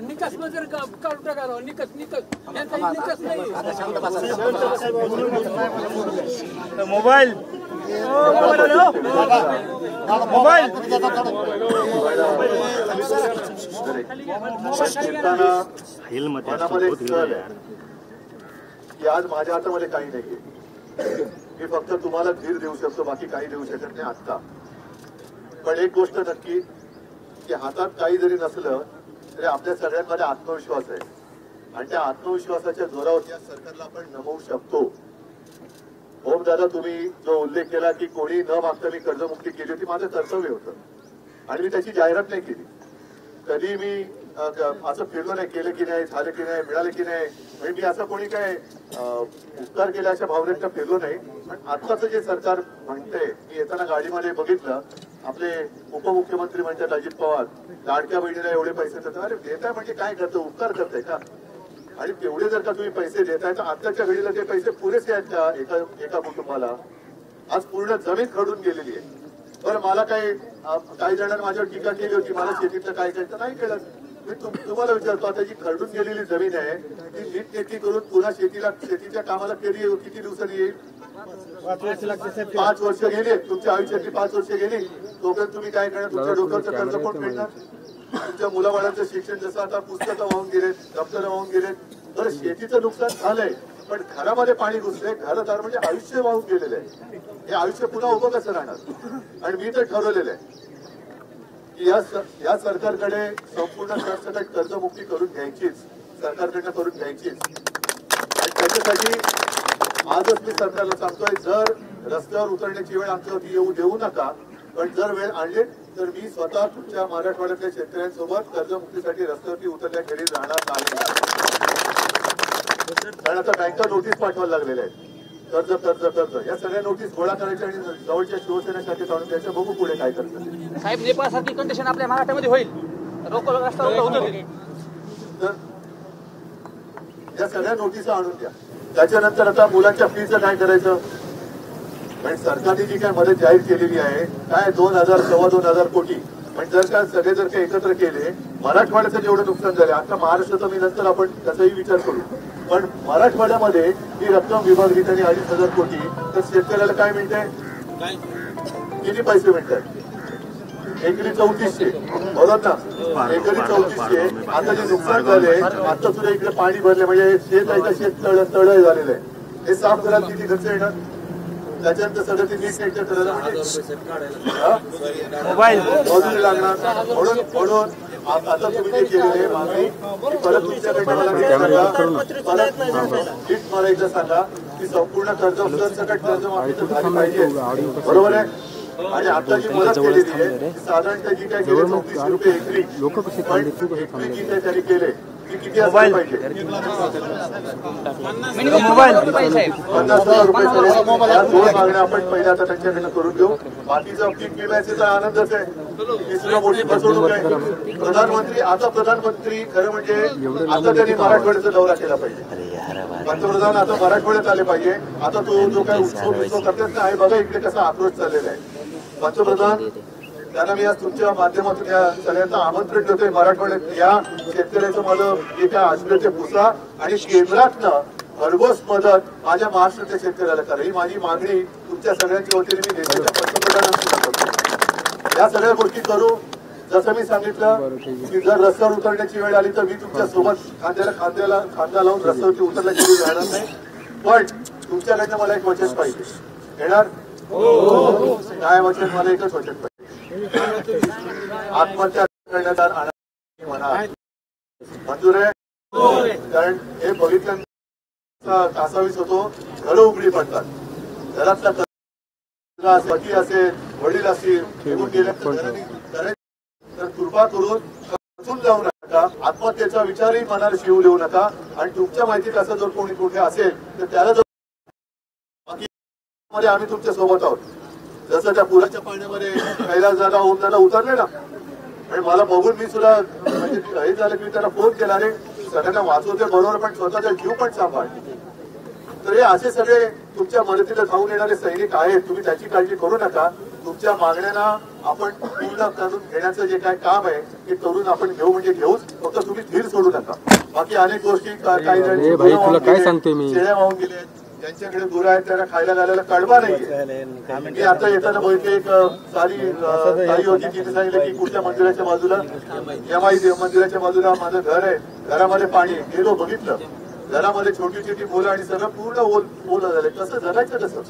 निकष जर काढून टाकायला निकष नाही मोबाईल की आज माझ्या हातामध्ये काही नाहीये, मी फक्त तुम्हाला धीर देऊ शकतो, बाकी काही देऊ शकत नाही आता. पण एक गोष्ट नक्की की हातात काही जरी नसलं तरी आपल्या सगळ्यांमध्ये आत्मविश्वास आहे आणि त्या आत्मविश्वासाच्या जोरावर या सरकारला आपण नमवू शकतो. ओम दादा, तुम्ही जो उल्लेख केला की कोणी न मागता मी कर्जमुक्ती केली होती, माझं कर्तव्य होतं आणि मी त्याची जाहिरात नाही केली. कधी मी असं फिरलो नाही, केलं की नाही, झालं की नाही, मिळालं की नाही, म्हणजे मी असं कोणी काय उपकार केल्या अशा भावनेत फिरलो नाही. पण आत्ताचं जे सरकार म्हणते, मी येताना गाडीमध्ये बघितलं, आपले उपमुख्यमंत्री म्हणतात अजित पवार, लाडक्या बहिणीला एवढे पैसे देतात. अरे देताय म्हणजे काय करतो, उपकार करताय का? आणि तेवढे जर का तुम्ही पैसे देताय तर आताच्या घडीला ते पैसे पुरेसे आहेत का एका कुटुंबाला? आज पूर्ण जमीन खरडून गेलेली आहे. बरं, मला काही जणांनी माझ्यावर टीका केली होती, मला शेतीतलं काय करायचं नाही केलं. मी तुम्हाला विचारतो, आता जी खरडून गेलेली जमीन आहे ती नीटनेटकी करून पुन्हा शेतीच्या कामाला किती दिवसांनी येईल? 5 वर्ष गेली, तुमच्या आयुष्यातली 5 वर्ष गेली. तोपर्यंत तुम्ही काय करणार? तुमच्या डोक्याचं कर्ज कोण फेडणार? तुमच्या मुलाबाळांचं शिक्षण, जसं आता पुस्तकं वाहून गेलेत, दप्तरं वाहून गेलेत. तर शेतीचं नुकसान झालंय, पण घरामध्ये पाणी घुसलंय, घरदार म्हणजे आयुष्य वाहून गेलेलं आहे. हे आयुष्य पुन्हा उभं कसं राहणार? आणि मी तर ठरवलेलं आहे की या सरकारकडे संपूर्ण सरसकट कर्जमुक्ती करून घ्यायचीच, सरकारकडनं करून घ्यायचीच. आणि त्याच्यासाठी आजच मी सरकारला सांगतोय, जर रस्त्यावर उतरण्याची वेळ आमच्यावरती येऊ देऊ नका, पण जर वेळ आणली तर मी स्वतः तुमच्या मराठवाड्यातल्या शेतकऱ्यांसोबत कर्जमुक्तीसाठी रस्त्यावरती उतरल्याखेरीज राहणार नाही. कारण आता बँका नोटीस पाठवायला लागलेल्या आहेत, कर्ज या सगळ्या नोटीस गोळा करायच्या आणि जवळच्या शिवसेनेसाठी काढून द्यायच्या. बघू पुढे काय करतात. साहेब, नेपाळसारखी कंडिशन आपल्या महाराष्ट्रामध्ये होईल, रस्त्यावर उतरले तर या सगळ्या नोटीस आणून द्या. त्याच्यानंतर आता मुलांच्या फीचं काय करायचं? पण सरकारने जी काय मदत जाहीर केलेली आहे, काय 2,000 2,500 कोटी, पण जर का एकत्र केले, मराठवाड्याचं जेवढं नुकसान झालं, आता महाराष्ट्राचा मी नंतर आपण त्याचाही विचार करू, पण मराठवाड्यामध्ये ही रक्कम विभागली त्यांनी 2,500 कोटी, तर शेतकऱ्याला काय मिळतंय? किती पैसे मिळतात? एकरी 3400, बरोबर ना? एकरी 3400. आता जे नुकसान झाले, आता सुद्धा इकडे पाणी भरले, म्हणजे शेत आहे का शेत तळ झालेलं आहे, हे साफ करायला किती खर्च येणार? त्याच्यानंतर सगळं ते नीट नेटकं करायला म्हणजे मजुरी लागणार. म्हणून आता तुम्ही जे केलेले मागणी परत तुमच्याकडे मला नीट मला एकदा सांगा की संपूर्ण कर्ज सरसकट कर्जमाफी झाली पाहिजे, बरोबर आहे? आणि आता जी मदत केलेली आहे साधारणतः जी काय केली 34 रुपये एकरी, एकरी जी काय त्यांनी केले ती किती असली पाहिजे? 50,000 रुपये. या 2 मागण्या आपण पहिल्या आता त्यांच्याकडनं करून घेऊ. बाकीचं पीक विम्याचे तर आनंदच आहे, ही सुद्धा मोठी फसवणूक आहे. प्रधानमंत्री खरं म्हणजे आता त्यांनी मराठवाड्याचा दौरा केला पाहिजे. पंतप्रधान आता मराठवाड्यात आले पाहिजे. आता तो जो काय उत्सव करतात ना, हे बघा इकडे कसा आक्रोश चाललेला आहे. पंतप्रधान, त्यांना मी आज तुमच्या माध्यमातून या सगळ्यांना आमंत्रण देतोय, मराठवाड्यात या शेतकऱ्याचं माझं जे काय आश्रय पुसा आणि केंद्रातनं भरघोस मदत माझ्या महाराष्ट्रातल्या शेतकऱ्याला करा, ही माझी मागणी तुमच्या सगळ्यांच्या वतीने मी देशाच्या पंतप्रधानांना करतो. या सगळ्या गोष्टी करू. जसं मी सांगितलं की जर रस्त्यावर उतरण्याची वेळ आली तर मी तुमच्या सोबत खांदा लावून रस्त्यावरती उतरण्याची वेळ राहणार नाही. पण तुमच्याकडनं मला एक वचन पाहिजे. येणार? काय वचन? मला एकच वचन पाहिजे. आत्महत्या करण्यात म्हणा मंजूर आहे? कारण हे बघितल्यानंतर कासावीस होतो, घरं उघडी पडतात. घरातला पती असेल, वडील असतील, निघून गेल्या तर कृपा करून खचून जाऊ नका, आत्महत्येचा विचारही मनाला शिवू देऊ नका. आणि तुमच्या माहितीत असं जर कोणी कुठे असेल तर त्याला मध्ये आम्ही तुमच्या सोबत आहोत. जसं त्या पुराच्या पाण्यामध्ये कैलास दादा ओम दादा उतरले ना, आणि मला बघून मी सुद्धा म्हणजे हे झालं की त्याला फोन केला, रे सगळ्यांना वाचवते बरोबर पण स्वतःचा जीव पण सांभाळ. तर हे असे सगळे तुमच्या मदतीला धावून येणारे सैनिक आहेत, तुम्ही त्याची काळजी करू नका. तुमच्या मागण्यांना आपण पूर्ण करून घेण्याचं जे काय काम आहे ते करून आपण घेऊ, म्हणजे घेऊच, फक्त तुम्ही धीर सोडू बाकी अनेक गोष्टी काही जण ए भाई, तुला काय सांगतोय मी? शेळ्या वाहून गेले, ज्यांच्याकडे गुरं आहेत त्यांना खायला घालायला कडबा नाहीये. मी आता येताना बघितले एक सारी ताई होती, तिने सांगितलं की कुठल्या मंदिराच्या बाजूला, यमाई देव मंदिराच्या बाजूला माझं घर आहे, घरामध्ये पाणी आहे. गेलो बघितलं, घरामध्ये छोटी छोटी मुलं आणि सगळं पूर्ण ओलं झालंय. कसं जगायचं कसं?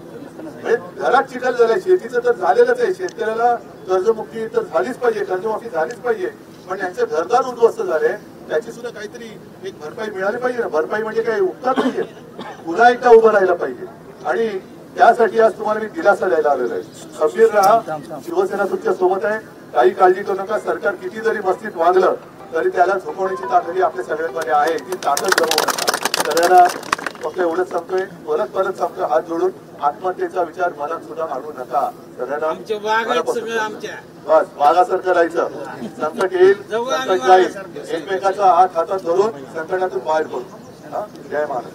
म्हणजे घरात चिखल झालंय. शेतीचं तर झालेलंच आहे, शेतकऱ्याला कर्जमुक्ती तर झालीच पाहिजे, कर्जमाफी झालीच पाहिजे, पण यांचं घरदार उद्ध्वस्त झाले. त्याची सुद्धा काहीतरी एक भरपाई मिळाली पाहिजे ना. भरपाई म्हणजे काही उपकार नाहीये, पुन्हा एकदा उभं राहायला पाहिजे. आणि त्यासाठी आज तुम्हाला मी दिलासा द्यायला आलेलो आहे. खंबीर राहा, शिवसेना तुमच्या सोबत आहे, काही काळजी करू नका. सरकार किती जरी मस्तीत वागलं तरी त्याला झोपवण्याची ताकद आपल्या सगळ्यांमध्ये आहे. ती ताकद गमावू नका. सगळ्यांना फक्त एवढंच सांगतोय, परत सांगतोय, हात जोडून आत्महत्येचा विचार मनात सुद्धा आणू नका. सगळ्यांना बस वाघासारखं राहायचं. संकट येईल, संकट जाईल, एकमेकाचा हात हातात धरून संकटातून बाहेर पडू. जय महाराज.